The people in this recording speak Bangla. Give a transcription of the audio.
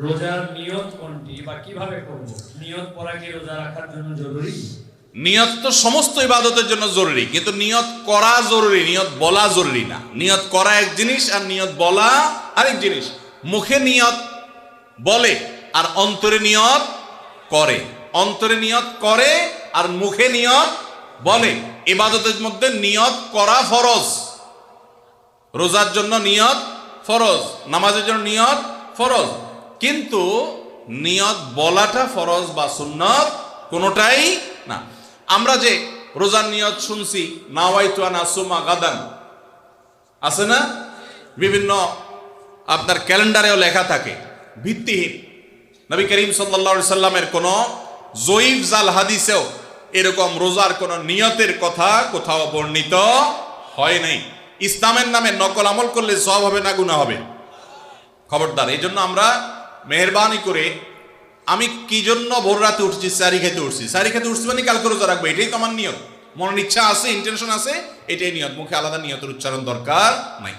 রোজার নিয়ত কোনটি বা কিভাবে করব? নিয়ত করা কি রোজা রাখার জন্য জরুরি? নিয়ত তো সমস্ত ইবাদতের জন্য জরুরি, কিন্তু নিয়ত করা জরুরি, নিয়ত বলা জরুরি না। নিয়ত করা এক জিনিস আর নিয়ত বলা আরেক জিনিস। মুখে নিয়ত বলে আর অন্তরে নিয়ত করে, অন্তরে নিয়ত করে আর মুখে নিয়ত বলে। ইবাদতের মধ্যে নিয়ত করা ফরজ। রোজার জন্য নিয়ত ফরজ, নামাজের জন্য নিয়ত ফরজ, কিন্তু নিয়ত বলাটা ফরজ বা সুন্নত কোনোটাই না। আমরা যে রোজার নিয়ত শুনছি, নাওয়াইতু আন আসুমা গাদান, আছে না? বিভিন্ন আপনার ক্যালেন্ডারেও লেখা থাকে, ভিত্তিহীন। নবী করিম সাল্লাল্লাহু আলাইহি সাল্লামের কোন জয়ীফ জাল হাদিসেও এরকম রোজার কোন নিয়তের কথা কোথাও বর্ণিত হয় নাই। ইসলামের নামে নকল আমল করলে সওয়াব হবে না গুনাহ হবে? খবরদার। এই জন্য আমরা মেহেরবানি করে, আমি কি জন্য ভোর রাতে উঠছি? সারি খেতে উঠছি। সারি খেতে উঠছি মানে কালকে রোজা রাখবো, এটাই তো আমার নিয়ত। মনের ইচ্ছা আছে, ইন্টেনশন আছে, এটাই নিয়ত। মুখে আলাদা নিয়তের উচ্চারণ দরকার নাই।